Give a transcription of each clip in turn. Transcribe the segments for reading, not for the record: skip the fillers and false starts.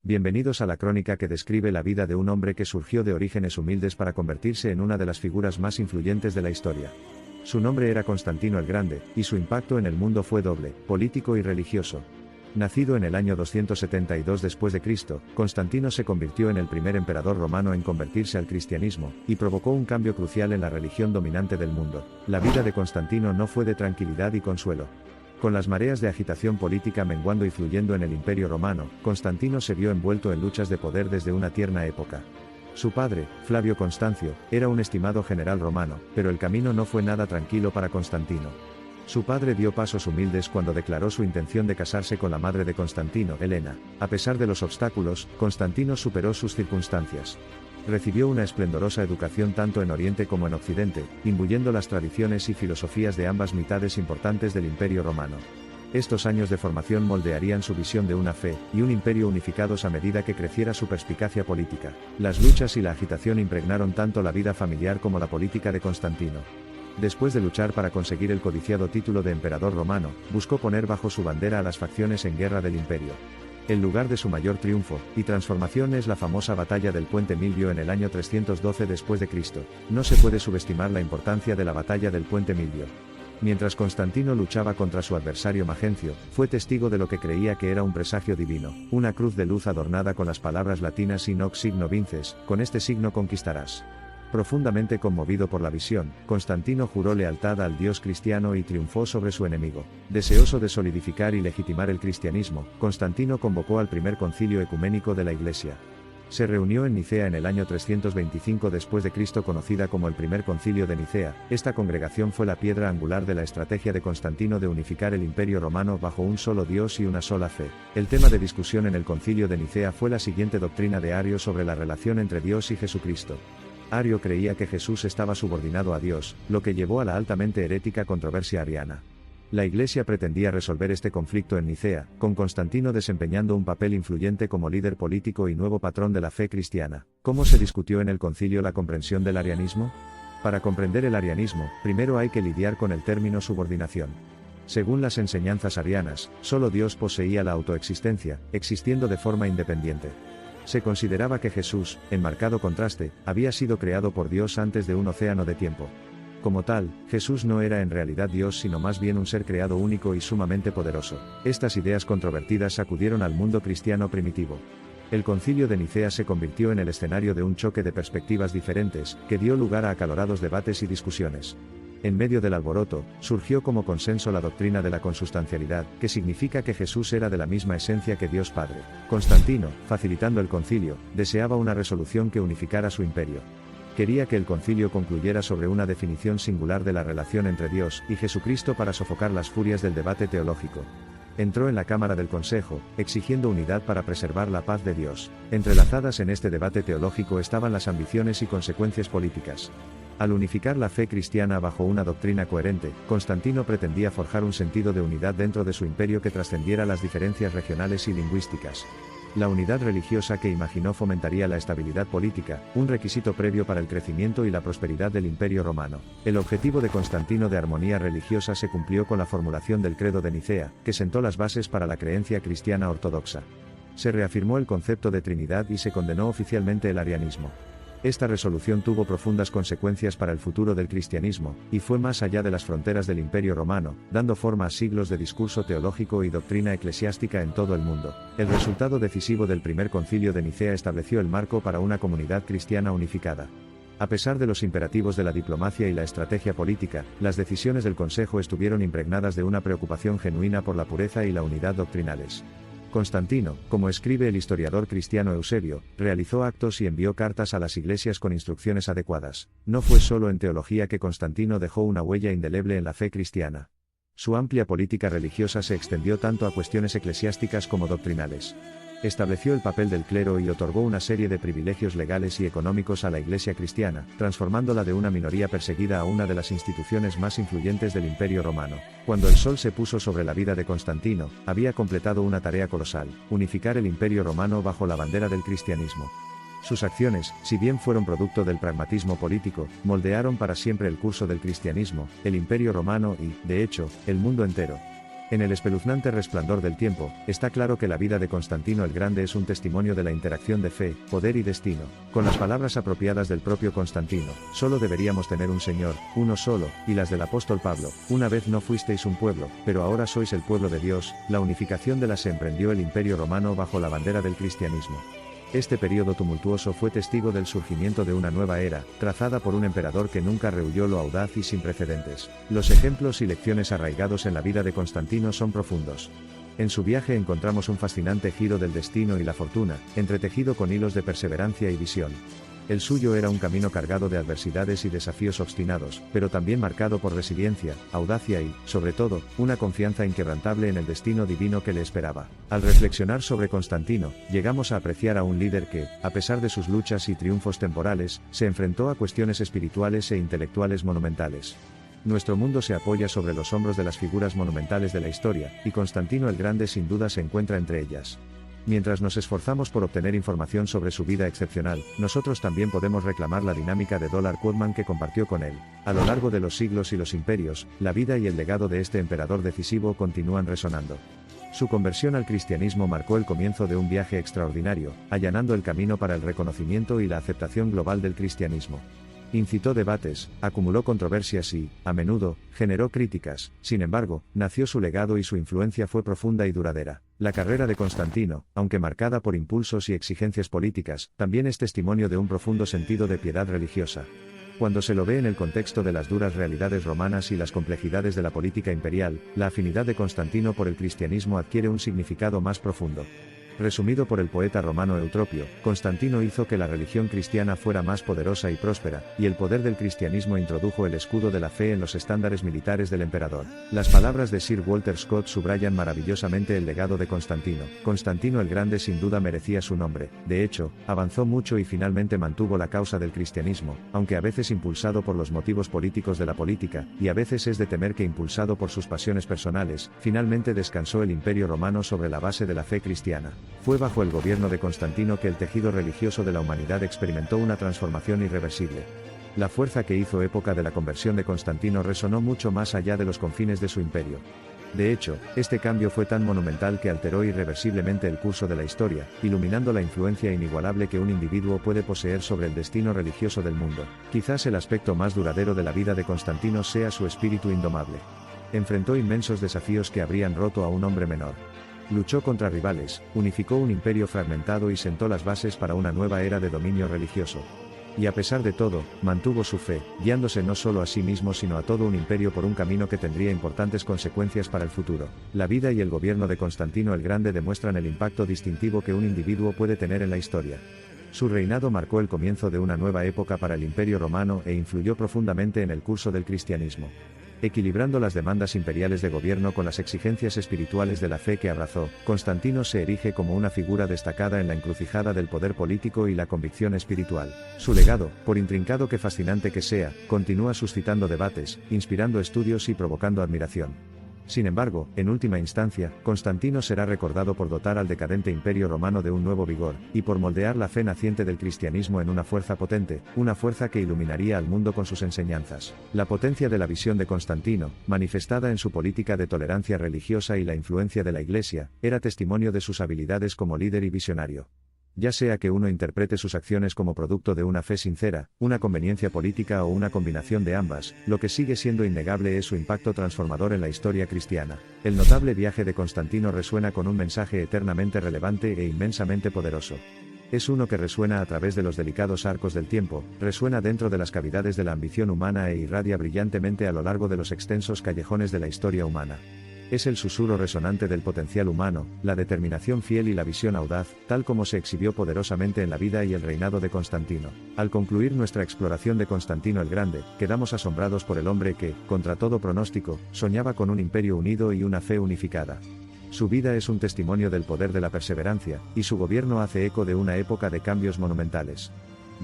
Bienvenidos a la crónica que describe la vida de un hombre que surgió de orígenes humildes para convertirse en una de las figuras más influyentes de la historia. Su nombre era Constantino el Grande, y su impacto en el mundo fue doble, político y religioso. Nacido en el año 272 después de Cristo, Constantino se convirtió en el primer emperador romano en convertirse al cristianismo, y provocó un cambio crucial en la religión dominante del mundo. La vida de Constantino no fue de tranquilidad y consuelo. Con las mareas de agitación política menguando y fluyendo en el Imperio Romano, Constantino se vio envuelto en luchas de poder desde una tierna época. Su padre, Flavio Constancio, era un estimado general romano, pero el camino no fue nada tranquilo para Constantino. Su padre dio pasos humildes cuando declaró su intención de casarse con la madre de Constantino, Helena. A pesar de los obstáculos, Constantino superó sus circunstancias. Recibió una esplendorosa educación tanto en Oriente como en Occidente, imbuyendo las tradiciones y filosofías de ambas mitades importantes del Imperio Romano. Estos años de formación moldearían su visión de una fe y un imperio unificados a medida que creciera su perspicacia política. Las luchas y la agitación impregnaron tanto la vida familiar como la política de Constantino. Después de luchar para conseguir el codiciado título de emperador romano, buscó poner bajo su bandera a las facciones en guerra del imperio. El lugar de su mayor triunfo y transformación es la famosa batalla del Puente Milvio en el año 312 después de Cristo. No se puede subestimar la importancia de la batalla del Puente Milvio. Mientras Constantino luchaba contra su adversario Magencio, fue testigo de lo que creía que era un presagio divino, una cruz de luz adornada con las palabras latinas "Sin hoc signo vinces", con este signo conquistarás. Profundamente conmovido por la visión, Constantino juró lealtad al Dios cristiano y triunfó sobre su enemigo. Deseoso de solidificar y legitimar el cristianismo, Constantino convocó al primer concilio ecuménico de la Iglesia. Se reunió en Nicea en el año 325 después de Cristo, conocida como el Primer Concilio de Nicea. Esta congregación fue la piedra angular de la estrategia de Constantino de unificar el Imperio Romano bajo un solo Dios y una sola fe. El tema de discusión en el Concilio de Nicea fue la siguiente doctrina de Ario sobre la relación entre Dios y Jesucristo. Ario creía que Jesús estaba subordinado a Dios, lo que llevó a la altamente herética controversia ariana. La Iglesia pretendía resolver este conflicto en Nicea, con Constantino desempeñando un papel influyente como líder político y nuevo patrón de la fe cristiana. ¿Cómo se discutió en el concilio la comprensión del arianismo? Para comprender el arianismo, primero hay que lidiar con el término subordinación. Según las enseñanzas arianas, solo Dios poseía la autoexistencia, existiendo de forma independiente. Se consideraba que Jesús, en marcado contraste, había sido creado por Dios antes de un océano de tiempo. Como tal, Jesús no era en realidad Dios sino más bien un ser creado único y sumamente poderoso. Estas ideas controvertidas sacudieron al mundo cristiano primitivo. El Concilio de Nicea se convirtió en el escenario de un choque de perspectivas diferentes, que dio lugar a acalorados debates y discusiones. En medio del alboroto, surgió como consenso la doctrina de la consustancialidad, que significa que Jesús era de la misma esencia que Dios Padre. Constantino, facilitando el concilio, deseaba una resolución que unificara su imperio. Quería que el concilio concluyera sobre una definición singular de la relación entre Dios y Jesucristo para sofocar las furias del debate teológico. Entró en la Cámara del Consejo, exigiendo unidad para preservar la paz de Dios. Entrelazadas en este debate teológico estaban las ambiciones y consecuencias políticas. Al unificar la fe cristiana bajo una doctrina coherente, Constantino pretendía forjar un sentido de unidad dentro de su imperio que trascendiera las diferencias regionales y lingüísticas. La unidad religiosa que imaginó fomentaría la estabilidad política, un requisito previo para el crecimiento y la prosperidad del Imperio Romano. El objetivo de Constantino de armonía religiosa se cumplió con la formulación del Credo de Nicea, que sentó las bases para la creencia cristiana ortodoxa. Se reafirmó el concepto de Trinidad y se condenó oficialmente el arianismo. Esta resolución tuvo profundas consecuencias para el futuro del cristianismo, y fue más allá de las fronteras del Imperio Romano, dando forma a siglos de discurso teológico y doctrina eclesiástica en todo el mundo. El resultado decisivo del Primer Concilio de Nicea estableció el marco para una comunidad cristiana unificada. A pesar de los imperativos de la diplomacia y la estrategia política, las decisiones del Consejo estuvieron impregnadas de una preocupación genuina por la pureza y la unidad doctrinales. Constantino, como escribe el historiador cristiano Eusebio, realizó actos y envió cartas a las iglesias con instrucciones adecuadas. No fue solo en teología que Constantino dejó una huella indeleble en la fe cristiana. Su amplia política religiosa se extendió tanto a cuestiones eclesiásticas como doctrinales. Estableció el papel del clero y otorgó una serie de privilegios legales y económicos a la Iglesia cristiana, transformándola de una minoría perseguida a una de las instituciones más influyentes del Imperio Romano. Cuando el sol se puso sobre la vida de Constantino, había completado una tarea colosal: unificar el Imperio Romano bajo la bandera del cristianismo. Sus acciones, si bien fueron producto del pragmatismo político, moldearon para siempre el curso del cristianismo, el Imperio Romano y, de hecho, el mundo entero. En el espeluznante resplandor del tiempo, está claro que la vida de Constantino el Grande es un testimonio de la interacción de fe, poder y destino. Con las palabras apropiadas del propio Constantino, solo deberíamos tener un Señor, uno solo, y las del apóstol Pablo: una vez no fuisteis un pueblo, pero ahora sois el pueblo de Dios. La unificación de la se emprendió el Imperio Romano bajo la bandera del cristianismo. Este periodo tumultuoso fue testigo del surgimiento de una nueva era, trazada por un emperador que nunca rehuyó lo audaz y sin precedentes. Los ejemplos y lecciones arraigados en la vida de Constantino son profundos. En su viaje encontramos un fascinante giro del destino y la fortuna, entretejido con hilos de perseverancia y visión. El suyo era un camino cargado de adversidades y desafíos obstinados, pero también marcado por resiliencia, audacia y, sobre todo, una confianza inquebrantable en el destino divino que le esperaba. Al reflexionar sobre Constantino, llegamos a apreciar a un líder que, a pesar de sus luchas y triunfos temporales, se enfrentó a cuestiones espirituales e intelectuales monumentales. Nuestro mundo se apoya sobre los hombros de las figuras monumentales de la historia, y Constantino el Grande sin duda se encuentra entre ellas. Mientras nos esforzamos por obtener información sobre su vida excepcional, nosotros también podemos reclamar la dinámica de Dólar Quodman que compartió con él. A lo largo de los siglos y los imperios, la vida y el legado de este emperador decisivo continúan resonando. Su conversión al cristianismo marcó el comienzo de un viaje extraordinario, allanando el camino para el reconocimiento y la aceptación global del cristianismo. Incitó debates, acumuló controversias y, a menudo, generó críticas. Sin embargo, nació su legado y su influencia fue profunda y duradera. La carrera de Constantino, aunque marcada por impulsos y exigencias políticas, también es testimonio de un profundo sentido de piedad religiosa. Cuando se lo ve en el contexto de las duras realidades romanas y las complejidades de la política imperial, la afinidad de Constantino por el cristianismo adquiere un significado más profundo. Resumido por el poeta romano Eutropio, Constantino hizo que la religión cristiana fuera más poderosa y próspera, y el poder del cristianismo introdujo el escudo de la fe en los estándares militares del emperador. Las palabras de Sir Walter Scott subrayan maravillosamente el legado de Constantino. Constantino el Grande sin duda merecía su nombre. De hecho, avanzó mucho y finalmente mantuvo la causa del cristianismo, aunque a veces impulsado por los motivos políticos de la política, y a veces es de temer que impulsado por sus pasiones personales, finalmente descansó el Imperio Romano sobre la base de la fe cristiana. Fue bajo el gobierno de Constantino que el tejido religioso de la humanidad experimentó una transformación irreversible. La fuerza que hizo época de la conversión de Constantino resonó mucho más allá de los confines de su imperio. De hecho, este cambio fue tan monumental que alteró irreversiblemente el curso de la historia, iluminando la influencia inigualable que un individuo puede poseer sobre el destino religioso del mundo. Quizás el aspecto más duradero de la vida de Constantino sea su espíritu indomable. Enfrentó inmensos desafíos que habrían roto a un hombre menor. Luchó contra rivales, unificó un imperio fragmentado y sentó las bases para una nueva era de dominio religioso. Y a pesar de todo, mantuvo su fe, guiándose no solo a sí mismo sino a todo un imperio por un camino que tendría importantes consecuencias para el futuro. La vida y el gobierno de Constantino el Grande demuestran el impacto distintivo que un individuo puede tener en la historia. Su reinado marcó el comienzo de una nueva época para el Imperio Romano e influyó profundamente en el curso del cristianismo. Equilibrando las demandas imperiales de gobierno con las exigencias espirituales de la fe que abrazó, Constantino se erige como una figura destacada en la encrucijada del poder político y la convicción espiritual. Su legado, por intrincado que fascinante que sea, continúa suscitando debates, inspirando estudios y provocando admiración. Sin embargo, en última instancia, Constantino será recordado por dotar al decadente Imperio Romano de un nuevo vigor, y por moldear la fe naciente del cristianismo en una fuerza potente, una fuerza que iluminaría al mundo con sus enseñanzas. La potencia de la visión de Constantino, manifestada en su política de tolerancia religiosa y la influencia de la Iglesia, era testimonio de sus habilidades como líder y visionario. Ya sea que uno interprete sus acciones como producto de una fe sincera, una conveniencia política o una combinación de ambas, lo que sigue siendo innegable es su impacto transformador en la historia cristiana. El notable viaje de Constantino resuena con un mensaje eternamente relevante e inmensamente poderoso. Es uno que resuena a través de los delicados arcos del tiempo, resuena dentro de las cavidades de la ambición humana e irradia brillantemente a lo largo de los extensos callejones de la historia humana. Es el susurro resonante del potencial humano, la determinación fiel y la visión audaz, tal como se exhibió poderosamente en la vida y el reinado de Constantino. Al concluir nuestra exploración de Constantino el Grande, quedamos asombrados por el hombre que, contra todo pronóstico, soñaba con un imperio unido y una fe unificada. Su vida es un testimonio del poder de la perseverancia, y su gobierno hace eco de una época de cambios monumentales.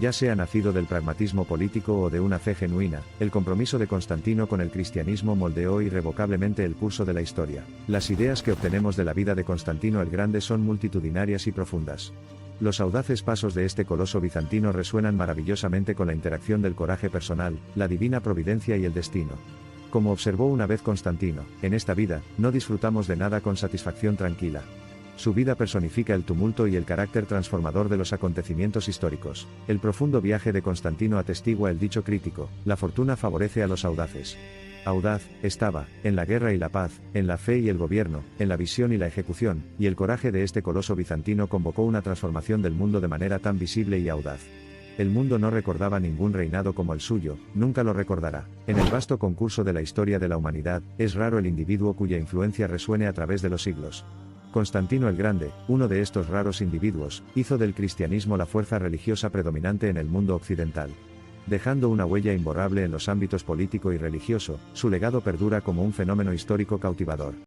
Ya sea nacido del pragmatismo político o de una fe genuina, el compromiso de Constantino con el cristianismo moldeó irrevocablemente el curso de la historia. Las ideas que obtenemos de la vida de Constantino el Grande son multitudinarias y profundas. Los audaces pasos de este coloso bizantino resuenan maravillosamente con la interacción del coraje personal, la divina providencia y el destino. Como observó una vez Constantino, en esta vida, no disfrutamos de nada con satisfacción tranquila. Su vida personifica el tumulto y el carácter transformador de los acontecimientos históricos. El profundo viaje de Constantino atestigua el dicho crítico: la fortuna favorece a los audaces. Audaz estaba, en la guerra y la paz, en la fe y el gobierno, en la visión y la ejecución, y el coraje de este coloso bizantino convocó una transformación del mundo de manera tan visible y audaz. El mundo no recordaba ningún reinado como el suyo, nunca lo recordará. En el vasto concurso de la historia de la humanidad, es raro el individuo cuya influencia resuene a través de los siglos. Constantino el Grande, uno de estos raros individuos, hizo del cristianismo la fuerza religiosa predominante en el mundo occidental. Dejando una huella imborrable en los ámbitos político y religioso, su legado perdura como un fenómeno histórico cautivador.